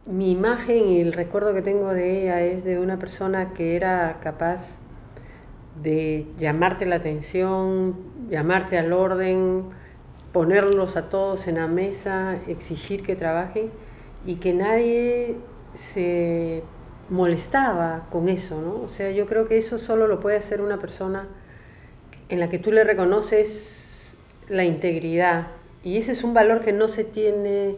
Mi imagen y el recuerdo que tengo de ella es de una persona que era capaz de llamarte la atención, llamarte al orden, ponerlos a todos en la mesa, exigir que trabajen y que nadie se molestaba con eso, ¿no? O sea, yo creo que eso solo lo puede hacer una persona en la que tú le reconoces la integridad y ese es un valor que no se tiene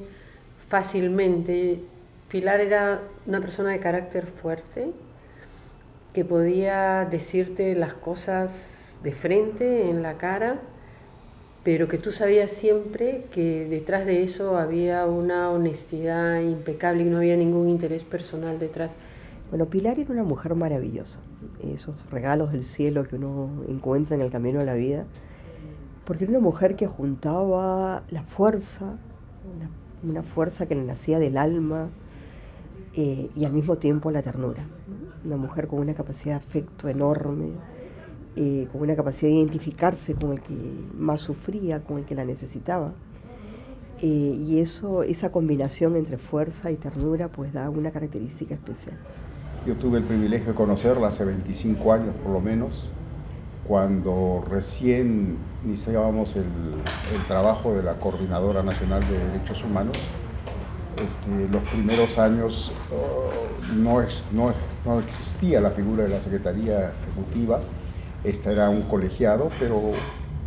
fácilmente. Pilar era una persona de carácter fuerte, que podía decirte las cosas de frente, en la cara, pero que tú sabías siempre que detrás de eso había una honestidad impecable y no había ningún interés personal detrás. Bueno, Pilar era una mujer maravillosa, esos regalos del cielo que uno encuentra en el camino de la vida, porque era una mujer que juntaba la fuerza, una fuerza que le nacía del alma y al mismo tiempo la ternura, ¿no? Una mujer con una capacidad de afecto enorme, con una capacidad de identificarse con el que más sufría, con el que la necesitaba. Y eso, esa combinación entre fuerza y ternura pues da una característica especial. Yo tuve el privilegio de conocerla hace 25 años por lo menos, cuando recién iniciábamos el trabajo de la Coordinadora Nacional de Derechos Humanos. Los primeros años no existía la figura de la Secretaría Ejecutiva, esta era un colegiado, pero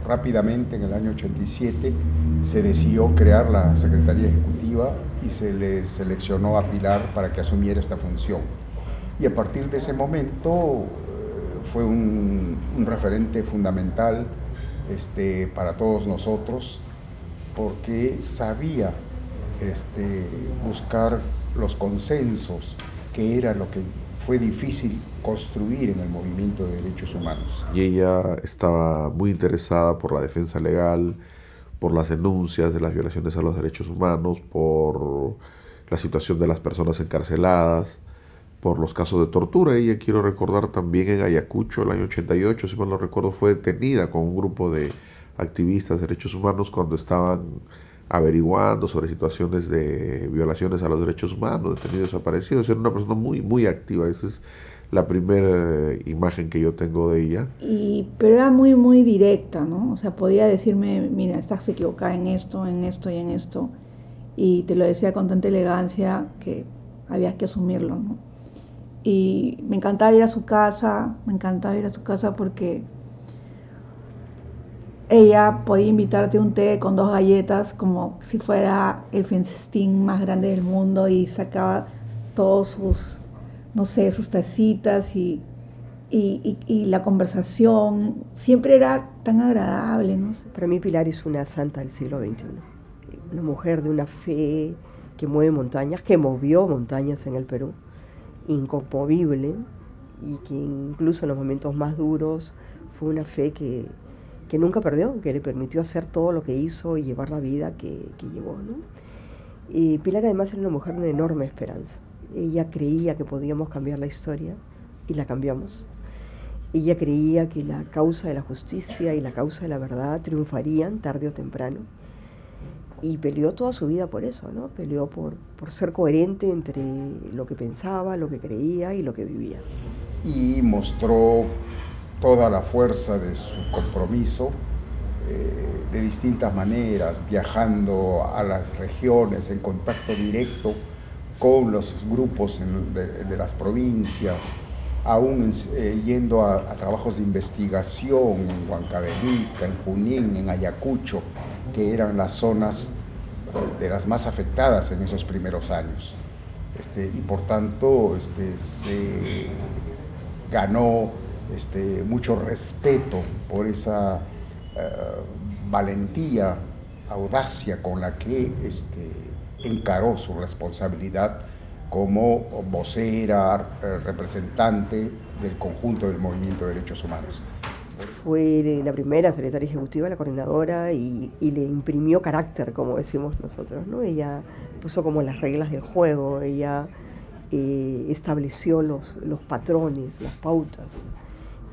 rápidamente en el año 87 se decidió crear la Secretaría Ejecutiva y se le seleccionó a Pilar para que asumiera esta función. Y a partir de ese momento fue un referente fundamental para todos nosotros, porque sabía buscar los consensos, que era lo que fue difícil construir en el movimiento de derechos humanos. Y ella estaba muy interesada por la defensa legal, por las denuncias de las violaciones a los derechos humanos, por la situación de las personas encarceladas, por los casos de tortura. Ella, quiero recordar, también en Ayacucho, el año 88, si mal no recuerdo, fue detenida con un grupo de activistas de derechos humanos cuando estaban averiguando sobre situaciones de violaciones a los derechos humanos, detenidos, desaparecidos. Era una persona muy, muy activa. Esa es la primera imagen que yo tengo de ella. Pero era muy, muy directa, ¿no? O sea, podía decirme, mira, estás equivocada en esto, en esto y en esto. Y te lo decía con tanta elegancia que había que asumirlo, ¿no? Y me encantaba ir a su casa, porque ella podía invitarte a un té con 2 galletas como si fuera el festín más grande del mundo y sacaba todos sus, no sé, sus tacitas y la conversación siempre era tan agradable, ¿no? Para mí Pilar es una santa del siglo XXI, una mujer de una fe que mueve montañas, que movió montañas en el Perú, inconmovible, y que incluso en los momentos más duros fue una fe que nunca perdió, que le permitió hacer todo lo que hizo y llevar la vida que llevó, ¿no? Y Pilar además era una mujer de enorme esperanza. Ella creía que podíamos cambiar la historia y la cambiamos. Ella creía que la causa de la justicia y la causa de la verdad triunfarían tarde o temprano. Y peleó toda su vida por eso, ¿no? Peleó por ser coherente entre lo que pensaba, lo que creía y lo que vivía. Y mostró toda la fuerza de su compromiso de distintas maneras, viajando a las regiones en contacto directo con los grupos de las provincias, aún yendo a trabajos de investigación en Huancavelica, en Junín, en Ayacucho, que eran las zonas de las más afectadas en esos primeros años. Y por tanto se ganó mucho respeto por esa valentía, audacia con la que encaró su responsabilidad como vocera, representante del conjunto del movimiento de derechos humanos. Fue la primera secretaria ejecutiva, la coordinadora, y le imprimió carácter, como decimos nosotros, ¿no? Ella puso como las reglas del juego, ella estableció los patrones, las pautas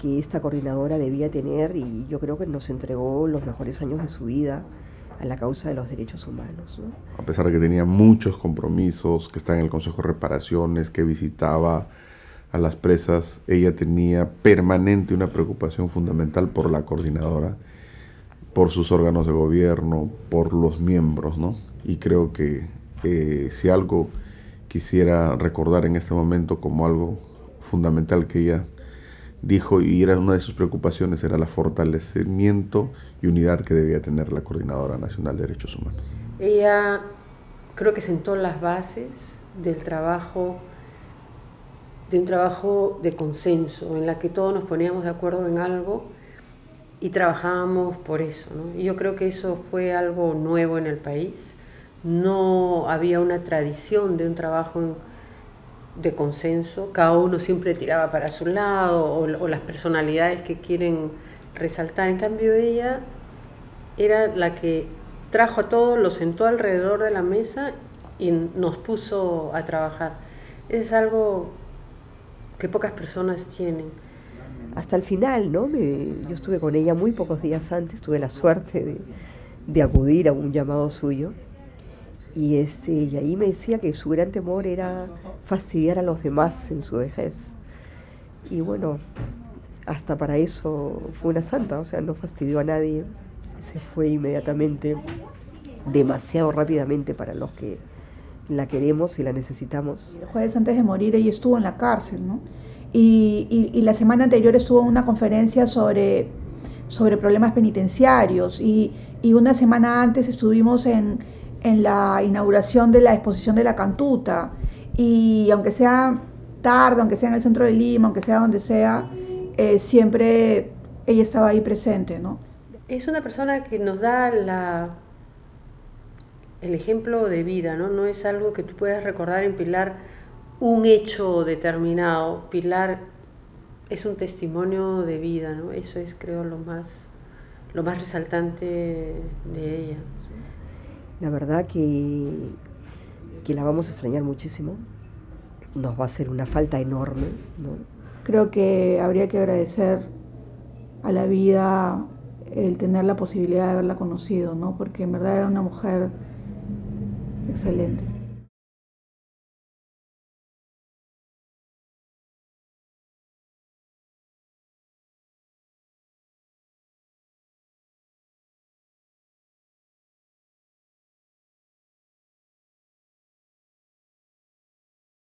que esta coordinadora debía tener, y yo creo que nos entregó los mejores años de su vida a la causa de los derechos humanos, ¿no? A pesar de que tenía muchos compromisos, que está en el Consejo de Reparaciones, que visitaba a las presas, ella tenía permanente una preocupación fundamental por la coordinadora, por sus órganos de gobierno, por los miembros, ¿no? Y creo que si algo quisiera recordar en este momento como algo fundamental que ella dijo, y era una de sus preocupaciones, era el fortalecimiento y unidad que debía tener la Coordinadora Nacional de Derechos Humanos. Ella creo que sentó las bases del trabajo, de un trabajo de consenso, en la que todos nos poníamos de acuerdo en algo y trabajábamos por eso, ¿no? Y yo creo que eso fue algo nuevo en el país. No había una tradición de un trabajo de consenso, cada uno siempre tiraba para su lado, o las personalidades que quieren resaltar. En cambio ella era la que trajo a todos, los sentó alrededor de la mesa y nos puso a trabajar. Es algo que pocas personas tienen. Hasta el final, ¿no? Yo estuve con ella muy pocos días antes, tuve la suerte de acudir a un llamado suyo. Y ahí me decía que su gran temor era fastidiar a los demás en su vejez. Y bueno, hasta para eso fue una santa, o sea, no fastidió a nadie. Se fue inmediatamente, demasiado rápidamente para los que la queremos y la necesitamos. El jueves antes de morir ella estuvo en la cárcel, ¿no? Y la semana anterior estuvo en una conferencia sobre problemas penitenciarios. Y una semana antes estuvimos en la inauguración de la exposición de la Cantuta, y aunque sea tarde, aunque sea en el centro de Lima, aunque sea donde sea, siempre ella estaba ahí presente, ¿no? Es una persona que nos da el ejemplo de vida, ¿no? No es algo que tú puedas recordar en Pilar un hecho determinado. Pilar es un testimonio de vida, ¿no? Eso es, creo, lo más resaltante de ella. La verdad que la vamos a extrañar muchísimo, nos va a hacer una falta enorme, ¿no? Creo que habría que agradecer a la vida el tener la posibilidad de haberla conocido, ¿no? Porque en verdad era una mujer excelente.